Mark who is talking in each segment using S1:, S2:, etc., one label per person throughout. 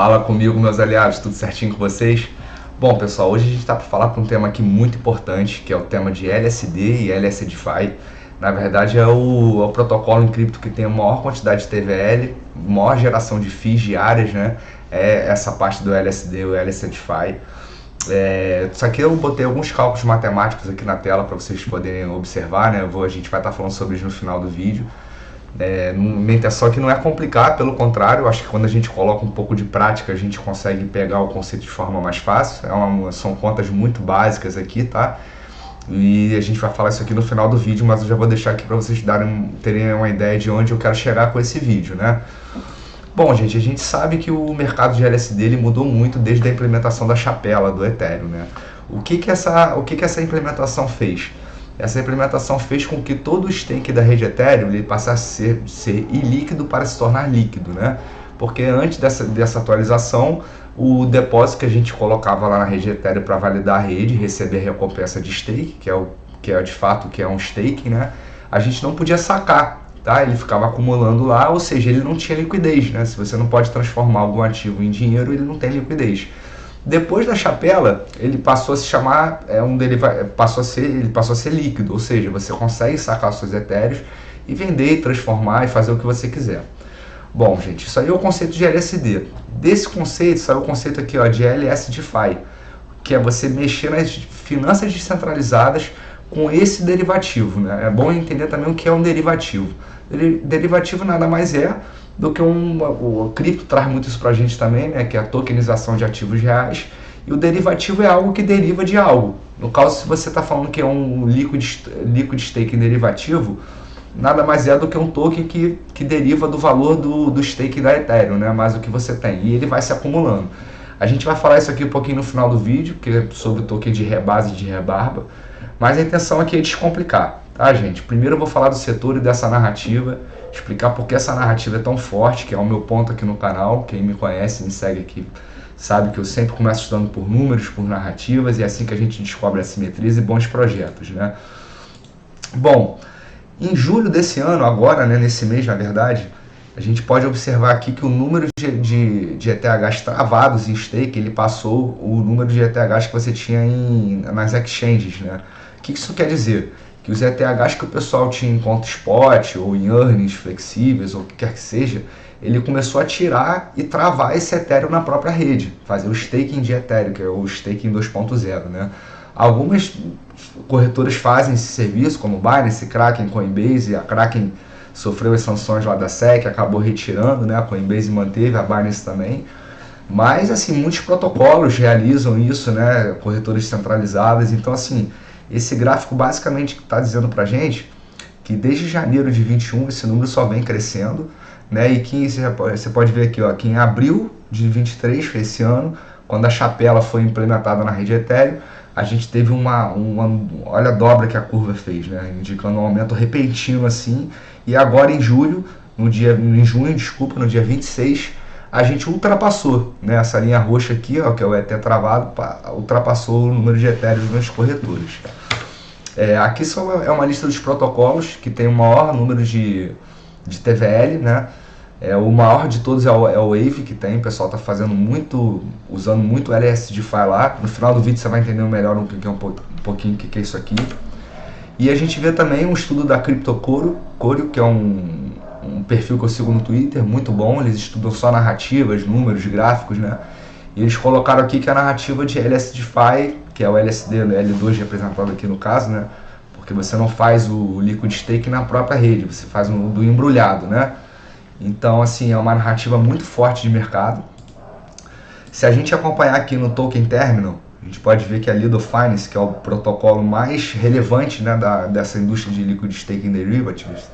S1: Fala comigo, meus aliados, tudo certinho com vocês? Bom, pessoal, hoje a gente está para falar para um tema aqui muito importante, que é o tema de LSD e LSDFI. Na verdade, é o protocolo em cripto que tem a maior quantidade de TVL, maior geração de FIIs diárias, né? É essa parte do LSD e o LSDFI. Isso aqui eu botei alguns cálculos matemáticos aqui na tela para vocês poderem observar, né? A gente vai estar falando sobre isso no final do vídeo. Minha intenção aqui não é complicar, pelo contrário, eu acho que quando a gente coloca um pouco de prática a gente consegue pegar o conceito de forma mais fácil. São contas muito básicas aqui, tá? E a gente vai falar isso aqui no final do vídeo, mas eu já vou deixar aqui para vocês terem uma ideia de onde eu quero chegar com esse vídeo, né? Bom, gente, a gente sabe que o mercado de LSD ele mudou muito desde a implementação da chapela do Ethereum, né? O que essa implementação fez? Essa implementação fez com que todo o stake da rede Ethereum ele passasse a ser ilíquido para se tornar líquido, né? Porque antes dessa atualização, o depósito que a gente colocava lá na rede Ethereum para validar a rede, receber a recompensa de stake, que é de fato que é um stake, né? A gente não podia sacar, tá? Ele ficava acumulando lá, ou seja, ele não tinha liquidez, né? Se você não pode transformar algum ativo em dinheiro, ele não tem liquidez. Depois da chapela, ele passou a se chamar, ele passou a ser líquido, ou seja, você consegue sacar seus etéreos e vender, transformar e fazer o que você quiser. Bom, gente, isso aí é o conceito de LSD. Desse conceito saiu o conceito aqui, ó, de LSDFI, que é você mexer nas finanças descentralizadas com esse derivativo, né? É bom entender também o que é um derivativo. Derivativo nada mais é do que o cripto traz muito isso pra gente também, né, que é a tokenização de ativos reais, e o derivativo é algo que deriva de algo. No caso, se você está falando que é um liquid staking derivativo, nada mais é do que um token que deriva do valor do stake da Ethereum, né, mais o que você tem, e ele vai se acumulando. A gente vai falar isso aqui um pouquinho no final do vídeo, que é sobre o token de rebase e de rebarba, mas a intenção aqui é descomplicar, tá, gente? Primeiro eu vou falar do setor e dessa narrativa, explicar por que essa narrativa é tão forte, que é o meu ponto aqui no canal. Quem me conhece, me segue aqui, sabe que eu sempre começo estudando por números, por narrativas, e é assim que a gente descobre assimetrias e bons projetos, né? Bom, em julho desse ano, agora, né, nesse mês na verdade, a gente pode observar aqui que o número de ETHs travados em stake, ele passou o número de ETHs que você tinha nas exchanges, né? O que isso quer dizer? Que os ETHs que o pessoal tinha em conta spot ou em earnings flexíveis ou o que quer que seja, ele começou a tirar e travar esse Ethereum na própria rede, fazer o staking de Ethereum, que é o staking 2.0, né? Algumas corretoras fazem esse serviço, como Binance, Kraken, Coinbase. A Kraken sofreu as sanções lá da SEC, acabou retirando, né? A Coinbase manteve, a Binance também. Mas, assim, muitos protocolos realizam isso, né? Corretoras centralizadas. Então, assim, esse gráfico basicamente está dizendo para a gente que desde janeiro de 21 esse número só vem crescendo, né? E que você pode ver aqui, ó, que em abril de 23, esse ano, quando a chapela foi implementada na rede Ethereum, a gente teve olha a dobra que a curva fez, né? Indicando um aumento repentino assim. E agora em junho, no dia 26, a gente ultrapassou, né, essa linha roxa aqui, ó, que é o ETH travado, ultrapassou o número de Ethereum nas corretoras. Aqui é uma lista dos protocolos que tem o maior número de TVL, né? O maior de todos é o Wave, que tem, o pessoal está usando muito LSDFI lá. No final do vídeo você vai entender melhor um pouquinho o que é isso aqui. E a gente vê também um estudo da CryptoCoreo, que é um perfil que eu sigo no Twitter, muito bom. Eles estudam só narrativas, números, gráficos, né? E eles colocaram aqui que a narrativa de LSDFI, que é o LSD, L2 representado aqui no caso, né? Porque você não faz o liquid stake na própria rede, você faz do embrulhado, né? Então, assim, é uma narrativa muito forte de mercado. Se a gente acompanhar aqui no Token Terminal, a gente pode ver que a Lido Finance, que é o protocolo mais relevante, né, dessa indústria de liquid staking derivatives,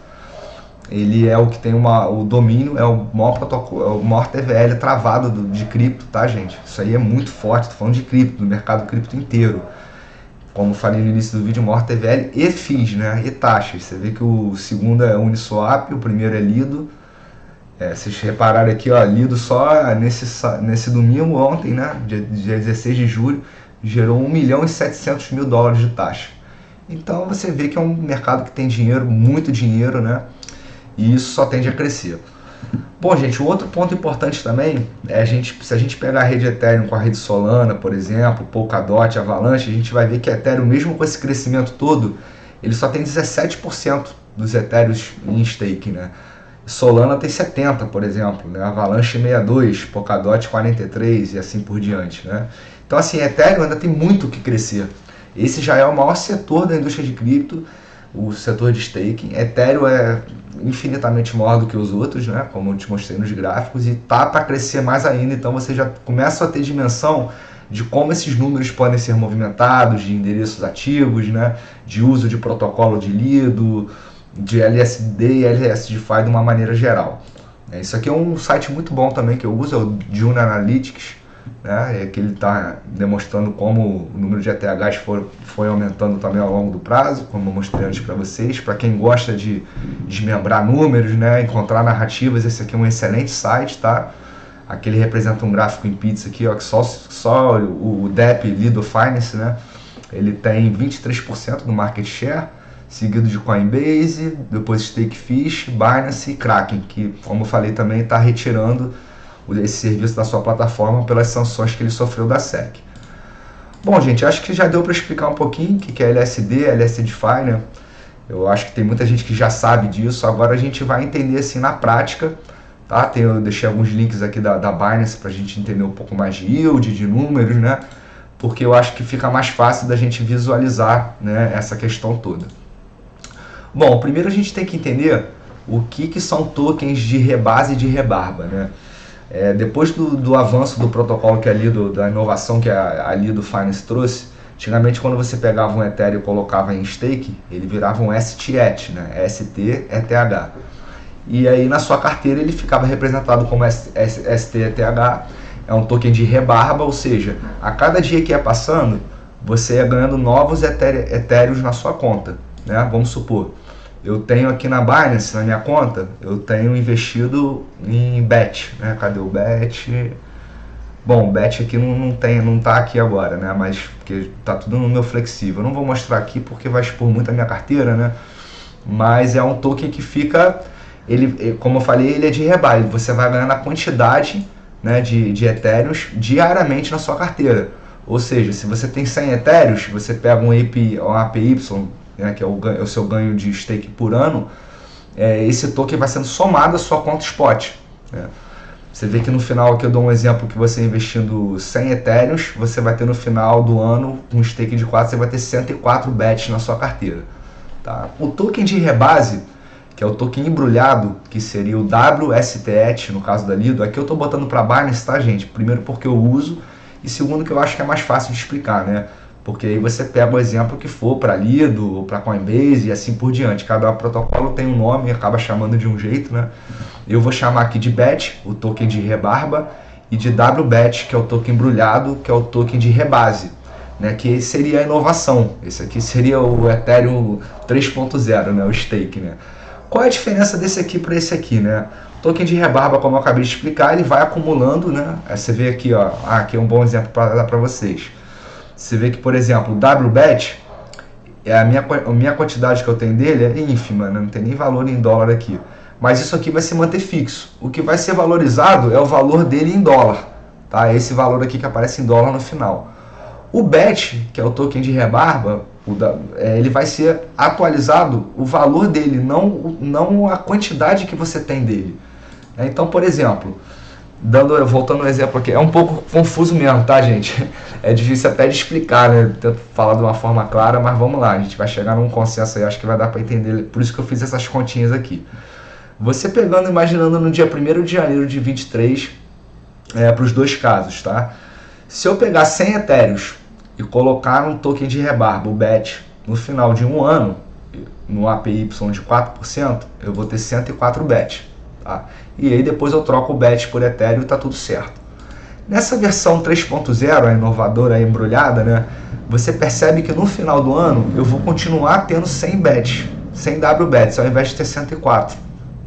S1: ele é o que tem o domínio, é o maior protocolo, é o maior TVL travado de cripto, tá, gente? Isso aí é muito forte, tô falando de cripto, do mercado cripto inteiro. Como falei no início do vídeo, o maior TVL e FIIs, né, e taxas. Você vê que o segundo é Uniswap, o primeiro é Lido. Vocês repararam aqui, ó, Lido só nesse domingo ontem, né, dia 16 de julho, gerou 1.700.000 dólares de taxa. Então você vê que é um mercado que tem dinheiro, muito dinheiro, né, e isso só tende a crescer. Bom, gente, um outro ponto importante também é se a gente pegar a rede Ethereum com a rede Solana, por exemplo, Polkadot, Avalanche, a gente vai ver que Ethereum, mesmo com esse crescimento todo, ele só tem 17% dos Ethereums em stake, né? Solana tem 70, por exemplo, né? Avalanche 62, Polkadot 43 e assim por diante, né? Então, assim, Ethereum ainda tem muito o que crescer. Esse já é o maior setor da indústria de cripto, o setor de staking. Ethereum é infinitamente maior do que os outros, né? Como eu te mostrei nos gráficos, e tá para crescer mais ainda. Então, você já começa a ter dimensão de como esses números podem ser movimentados, de endereços ativos, né? De uso de protocolo de Lido, de LSD e LSDFI de uma maneira geral. Isso aqui é um site muito bom também que eu uso, é o Dune Analytics, né? Que ele está demonstrando como o número de ETHs foi aumentando também ao longo do prazo, como eu mostrei antes para vocês. Para quem gosta de desmembrar números, né? Encontrar narrativas, esse aqui é um excelente site, tá? Aqui ele representa um gráfico em pizza aqui, ó, que só o DEP Lido Finance, né? Ele tem 23% do market share, seguido de Coinbase, depois Stakefish, Binance e Kraken, que, como eu falei, também está retirando esse serviço da sua plataforma pelas sanções que ele sofreu da SEC. Bom, gente, acho que já deu para explicar um pouquinho o que é LSD, LSDFI, né? Eu acho que tem muita gente que já sabe disso, agora a gente vai entender assim na prática, tá? Eu deixei alguns links aqui da Binance para a gente entender um pouco mais de yield, de números, né? Porque eu acho que fica mais fácil da gente visualizar, né, essa questão toda. Bom, primeiro a gente tem que entender o que são tokens de rebase e de rebarba, né? Depois do avanço do protocolo que a Lido, da inovação que a Lido Finance trouxe, antigamente quando você pegava um Ethereum e colocava em stake, ele virava um STETH, né? STETH. E aí na sua carteira ele ficava representado como STETH, é um token de rebarba, ou seja, a cada dia que ia passando, você ia ganhando novos Ethereums na sua conta, né? Vamos supor, eu tenho aqui na Binance, na minha conta, eu tenho investido em BET, né? Cadê o BET? Bom, o BET aqui não tá aqui agora, né? Mas porque tá tudo no meu flexível. Eu não vou mostrar aqui porque vai expor muito a minha carteira, né? Mas é um token que fica, ele, como eu falei, ele é de rebarba. Você vai ganhando a quantidade, né, de Ethereums diariamente na sua carteira. Ou seja, se você tem 100 Ethereums, você pega um APY, né, que é o seu ganho de stake por ano, esse token vai sendo somado à sua conta spot, né? Você vê que no final, aqui eu dou um exemplo, que você investindo 100 Ethereums, você vai ter no final do ano, um stake de 4, você vai ter 104 BETs na sua carteira, tá? O token de rebase, que é o token embrulhado, que seria o WSTET, no caso da Lido, aqui eu estou botando para Binance, tá, gente? Primeiro porque eu uso, e segundo que eu acho que é mais fácil de explicar, né? Porque aí você pega o exemplo que for para Lido, para Coinbase e assim por diante. Cada protocolo tem um nome e acaba chamando de um jeito, né? Eu vou chamar aqui de BET, o token de rebarba, e de WBET, que é o token embrulhado, que é o token de rebase, né? Que seria a inovação. Esse aqui seria o Ethereum 3.0, né? O stake, né? Qual é a diferença desse aqui para esse aqui, né? O token de rebarba, como eu acabei de explicar, ele vai acumulando, né? Aí você vê aqui, ó, aqui é um bom exemplo para dar para vocês. Você vê que, por exemplo, o WBET, a minha quantidade que eu tenho dele é ínfima, né? Não tem nem valor em dólar aqui. Mas isso aqui vai se manter fixo. O que vai ser valorizado é o valor dele em dólar, tá? Esse valor aqui que aparece em dólar no final. O BET, que é o token de rebarba, ele vai ser atualizado o valor dele, não a quantidade que você tem dele. Então, por exemplo, voltando ao exemplo aqui, é um pouco confuso mesmo, tá, gente? É difícil até de explicar, né? Tento falar de uma forma clara, mas vamos lá, a gente vai chegar num consenso aí, acho que vai dar para entender, por isso que eu fiz essas continhas aqui. Você pegando, imaginando no dia 1º de janeiro de 23, para os dois casos, tá? Se eu pegar 100 Ethereums e colocar um token de rebarba, o BET, no final de um ano, no APY de 4%, eu vou ter 104 BET, tá? E aí depois eu troco o BET por Ethereum e tá tudo certo. Nessa versão 3.0, a inovadora, a embrulhada, né? Você percebe que no final do ano eu vou continuar tendo 100 BET, 100 WBETs, ao invés de ter 104,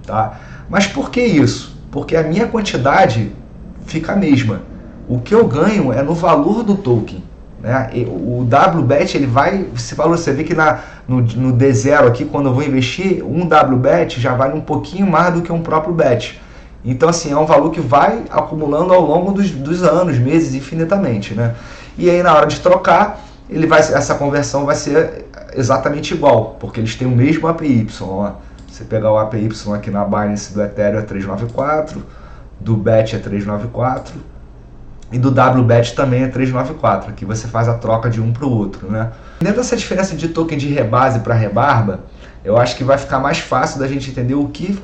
S1: tá? Mas por que isso? Porque a minha quantidade fica a mesma. O que eu ganho é no valor do token, né? O WBET, ele vai, esse valor, você vê que no D0 aqui, quando eu vou investir, um WBET já vale um pouquinho mais do que um próprio BET. Então, assim, é um valor que vai acumulando ao longo dos anos, meses, infinitamente, né? E aí, na hora de trocar, essa conversão vai ser exatamente igual, porque eles têm o mesmo APY. Ó. Você pegar o APY aqui na Binance do Ethereum é 394, do BET é 394 e do WBET também é 394. Aqui você faz a troca de um para o outro, né? Dentro dessa diferença de token de rebase para rebarba, eu acho que vai ficar mais fácil da gente entender o que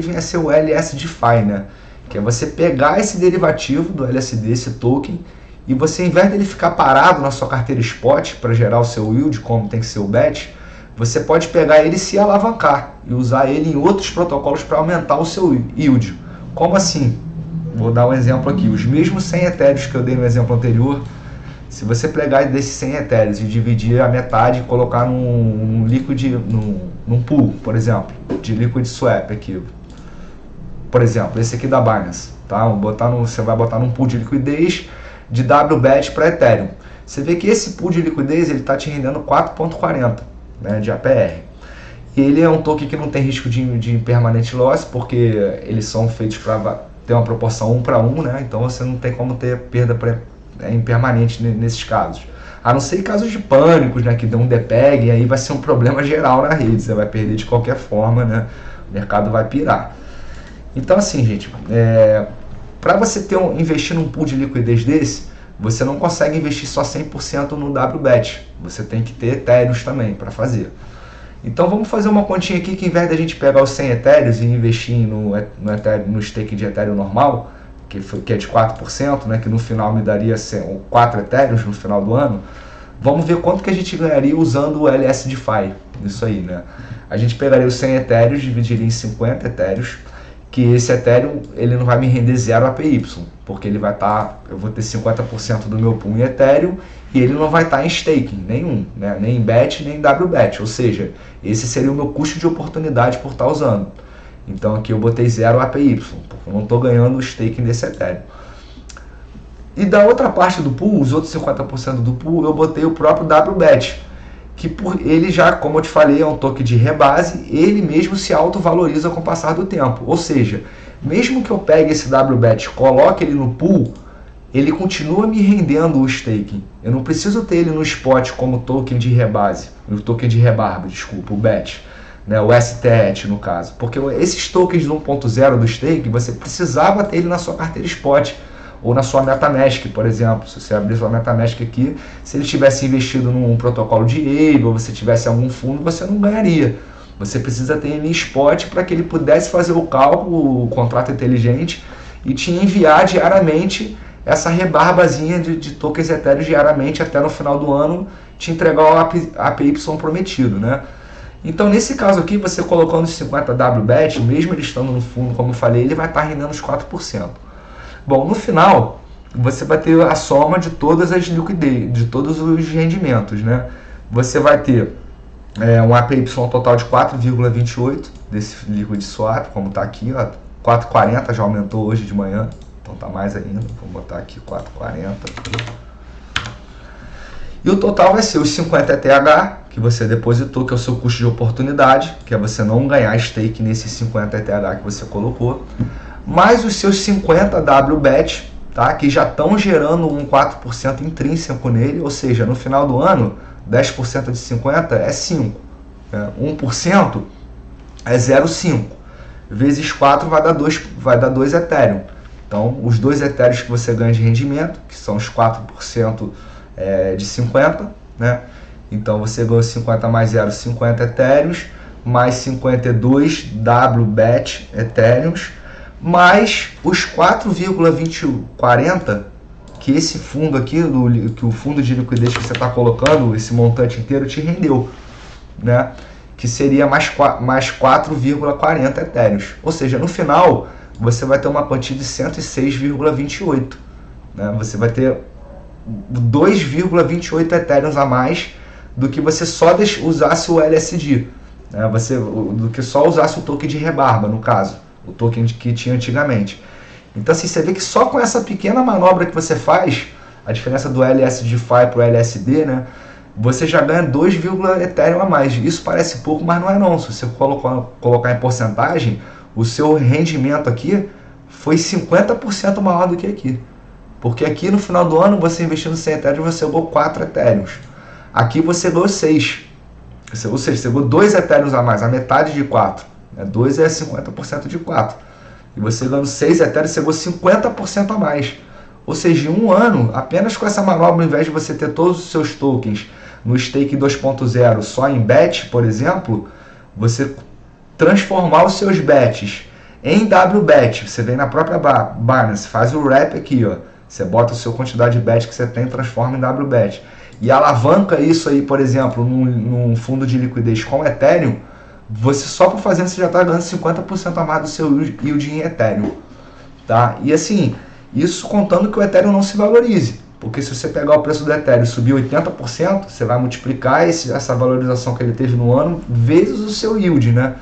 S1: vem a ser o LSDeFi, né? Que é você pegar esse derivativo do LSD, esse token, e você, ao invés dele ficar parado na sua carteira spot para gerar o seu yield, como tem que ser o BET, você pode pegar ele e se alavancar e usar ele em outros protocolos para aumentar o seu yield. Como assim? Vou dar um exemplo aqui. Os mesmos 100 etéreos que eu dei no exemplo anterior, se você pegar desses 100 etéreos e dividir a metade e colocar num pool, por exemplo, de liquid swap aqui. Por exemplo, esse aqui da Binance, tá? Você vai botar num pool de liquidez de WBET para Ethereum. Você vê que esse pool de liquidez ele está te rendendo 4,40, né, de APR. E ele é um token que não tem risco de permanent loss, porque eles são feitos para ter uma proporção 1 para 1, né? Então você não tem como ter perda impermanente nesses casos. A não ser em casos de pânicos, né, que dê um depeg, e aí vai ser um problema geral na rede, você vai perder de qualquer forma, né? O mercado vai pirar. Então, assim, gente, para você investir num pool de liquidez desse, você não consegue investir só 100% no WBET. Você tem que ter Ethereums também para fazer. Então vamos fazer uma continha aqui que, ao invés da gente pegar os 100 Ethereums e investir no stake de Ethereum normal, que é de 4%, né, que no final me daria 4 Ethereums no final do ano, vamos ver quanto que a gente ganharia usando o LSDeFi. Isso aí, né? A gente pegaria os 100 Ethereums, dividiria em 50 Ethereums, que esse Ethereum ele não vai me render 0 APY, porque ele vai estar, eu vou ter 50% do meu pool em Ethereum e ele não vai estar em staking nenhum, né? Nem em BET, nem em WBET, ou seja, esse seria o meu custo de oportunidade por estar usando. Então aqui eu botei 0 APY, porque eu não estou ganhando o staking desse Ethereum. E da outra parte do pool, os outros 50% do pool, eu botei o próprio WBET, que por ele já, como eu te falei, é um token de rebase, ele mesmo se autovaloriza com o passar do tempo. Ou seja, mesmo que eu pegue esse WBET e coloque ele no pool, ele continua me rendendo o staking. Eu não preciso ter ele no spot como token de rebase, o token de rebarba, desculpa, o BET, né, o STET no caso. Porque esses tokens do 1.0 do staking, você precisava ter ele na sua carteira spot, ou na sua MetaMask, por exemplo. Se você abrir sua MetaMask aqui, se ele tivesse investido num protocolo de Aave, ou você tivesse algum fundo, você não ganharia. Você precisa ter ele em spot para que ele pudesse fazer o cálculo, o contrato inteligente, e te enviar diariamente essa rebarbazinha de tokens etéreos diariamente até no final do ano, te entregar o APY prometido, né? Então, nesse caso aqui, você colocando os 50 WBET, mesmo ele estando no fundo, como eu falei, ele vai estar rendendo os 4%. Bom, no final, você vai ter a soma de todas as liquidez, de todos os rendimentos, né? Você vai ter um APY total de 4,28 desse liquid swap, como está aqui, ó, 4,40 já aumentou hoje de manhã, então tá mais ainda, vou botar aqui 4,40. E o total vai ser os 50 ETH que você depositou, que é o seu custo de oportunidade, que é você não ganhar stake nesses 50 ETH que você colocou, mais os seus 50 WBET, tá? Que já estão gerando um 4% intrínseco nele, ou seja, no final do ano, 10% de 50 é 5, né? 1% é 0,5, vezes 4 vai dar 2 Ethereum. Então, os 2 Ethereums que você ganha de rendimento, que são os 4% de 50, né? Então, você ganha 50 mais 0, 50 Ethereums, mais 52 WBET Ethereums, mais os 4,2040 que esse fundo aqui, que o fundo de liquidez que você está colocando, esse montante inteiro te rendeu, né? Que seria mais 4,40 Ethereums. Ou seja, no final, você vai ter uma quantia de 106,28. Né? Você vai ter 2,28 Ethereums a mais do que você só usasse o LSD. Né? Do que só usasse o token de rebarba, no caso. O token que tinha antigamente. Então, assim, você vê que só com essa pequena manobra que você faz, a diferença do LSDeFi para o LSD, né, você já ganha 2, Ethereum a mais. Isso parece pouco, mas não é não. Se você colocar em porcentagem, o seu rendimento aqui foi 50% maior do que aqui. Porque aqui no final do ano, você investindo 100 Ethereum, você ganhou 4 Ethereums. Aqui você ganhou 6. Ou seja, você ganhou 2 Ethereums a mais, a metade de 4. 2 é 50% de 4. E você ganhando 6 Ethereum, você ganhou 50% a mais. Ou seja, em um ano, apenas com essa manobra, ao invés de você ter todos os seus tokens no stake 2.0 só em BET, por exemplo, você transformar os seus BETs em WBET. Você vem na própria Binance, faz o wrap aqui, ó. Você bota a sua quantidade de BET que você tem e transforma em WBET. E alavanca isso aí, por exemplo, num fundo de liquidez com Ethereum, você só por fazer você já está ganhando 50% a mais do seu yield em Ethereum. Tá? E assim, isso contando que o Ethereum não se valorize. Porque se você pegar o preço do Ethereum e subir 80%, você vai multiplicar essa valorização que ele teve no ano vezes o seu yield, né?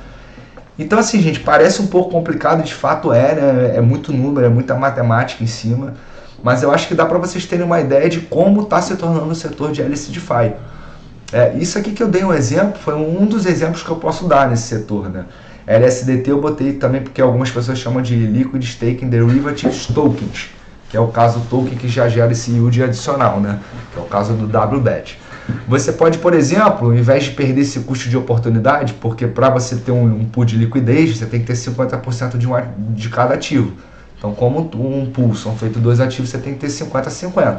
S1: Então assim, gente, parece um pouco complicado, de fato né? É muito número, é muita matemática em cima. Mas eu acho que dá para vocês terem uma ideia de como está se tornando o setor de LSDFI. Isso aqui que eu dei um exemplo, foi um dos exemplos que eu posso dar nesse setor, né? LSDT eu botei também porque algumas pessoas chamam de Liquid Staking Derivatives Tokens, que é o caso do token que já gera esse yield adicional, né? Que é o caso do WBET. Você pode, por exemplo, ao invés de perder esse custo de oportunidade, porque para você ter um pool de liquidez, você tem que ter 50% de cada ativo. Então, como um pool são feitos 2 ativos, você tem que ter 50-50.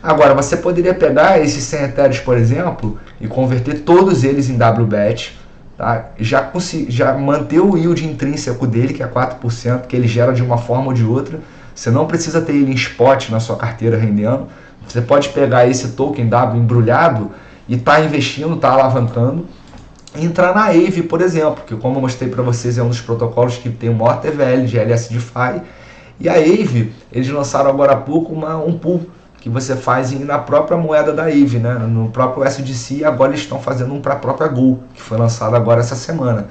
S1: Agora, você poderia pegar esses 100 Ethereum, por exemplo, e converter todos eles em WBET, tá? Já manter o yield intrínseco dele, que é 4%, que ele gera de uma forma ou de outra. Você não precisa ter ele em spot na sua carteira rendendo. Você pode pegar esse token W embrulhado e tá investindo, tá alavancando. E entrar na Aave, por exemplo, que como eu mostrei para vocês é um dos protocolos que tem o maior TVL de LSDFI. E a Aave, eles lançaram agora há pouco um pool que você faz na própria moeda da Aave, né? No próprio SDC, e agora eles estão fazendo um para a própria Gol, que foi lançado agora essa semana.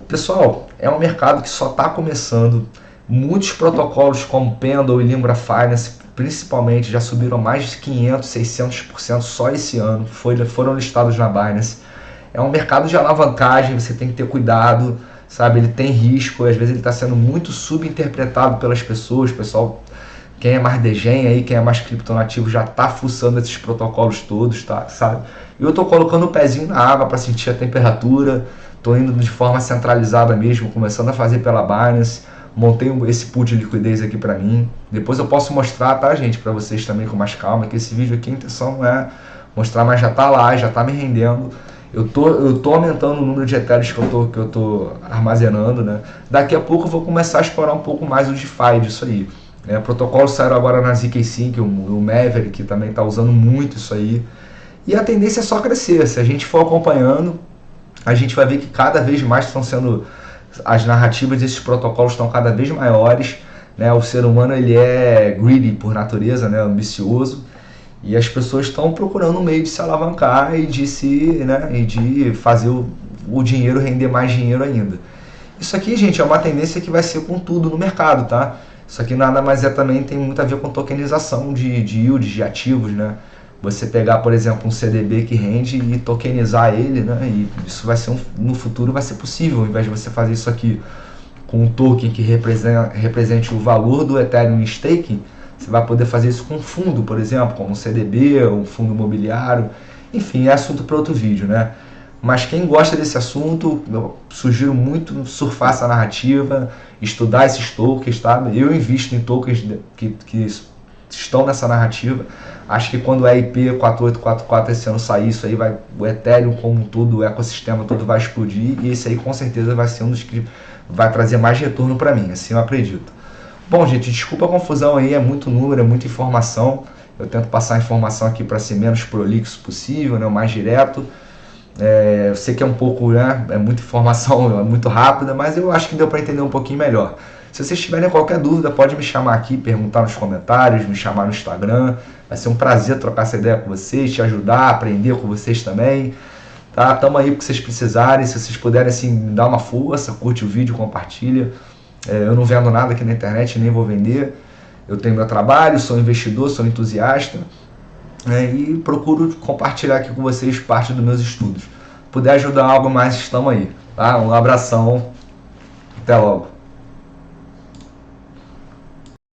S1: Pessoal, é um mercado que só está começando. Muitos protocolos como Pendle e Limbra Finance, principalmente, já subiram mais de 500, 600% só esse ano, foram listados na Binance. É um mercado de alavancagem, você tem que ter cuidado, sabe? Ele tem risco, às vezes ele está sendo muito subinterpretado pelas pessoas. Pessoal, quem é mais degen aí, quem é mais criptonativo já está fuçando esses protocolos todos, tá? Sabe? E eu estou colocando o pezinho na água para sentir a temperatura, estou indo de forma centralizada mesmo, começando a fazer pela Binance, montei esse pool de liquidez aqui para mim. Depois eu posso mostrar, tá, gente, para vocês também com mais calma, que esse vídeo aqui a intenção não é mostrar, mas já está lá, já está me rendendo. Eu tô aumentando o número de Ethereum que eu tô armazenando, né? Daqui a pouco eu vou começar a explorar um pouco mais o DeFi disso aí. Protocolos saíram agora na zk-Sync, o Maverick que também está usando muito isso aí. E a tendência é só crescer. Se a gente for acompanhando, a gente vai ver que cada vez mais estão sendo... As narrativas desses protocolos estão cada vez maiores, né? O ser humano ele é greedy por natureza, né? Ambicioso. E as pessoas estão procurando um meio de se alavancar e de fazer o dinheiro render mais dinheiro ainda. Isso aqui, gente, é uma tendência que vai ser com tudo no mercado, tá? Isso aqui nada mais também tem muito a ver com tokenização de yields, de ativos, né? Você pegar, por exemplo, um CDB que rende e tokenizar ele, né? E isso vai ser no futuro vai ser possível, ao invés de você fazer isso aqui com um token que represente o valor do Ethereum em staking, você vai poder fazer isso com um fundo, por exemplo, como um CDB, um fundo imobiliário. Enfim, é assunto para outro vídeo, né? Mas quem gosta desse assunto, eu sugiro muito surfar essa narrativa, estudar esses tokens, tá? Eu invisto em tokens que estão nessa narrativa. Acho que quando a IP 4844 esse ano sair, isso aí o Ethereum como um todo, o ecossistema todo vai explodir, e esse aí com certeza vai ser um dos que vai trazer mais retorno para mim, assim eu acredito. Bom, gente, desculpa a confusão aí, é muito número, é muita informação. Eu tento passar a informação aqui para ser menos prolixo possível, né, o mais direto. Eu sei que é um pouco, né, é muita informação, é muito rápida, mas eu acho que deu para entender um pouquinho melhor. Se vocês tiverem qualquer dúvida, pode me chamar aqui, perguntar nos comentários, me chamar no Instagram. Vai ser um prazer trocar essa ideia com vocês, te ajudar, aprender com vocês também. Tá? Tamo aí pro que vocês precisarem. Se vocês puderem assim, me dar uma força, curte o vídeo, compartilha. Eu não vendo nada aqui na internet, nem vou vender. Eu tenho meu trabalho, sou investidor, sou entusiasta, e procuro compartilhar aqui com vocês parte dos meus estudos. Se puder ajudar algo mais, estamos aí. Tá? Um abração, até logo.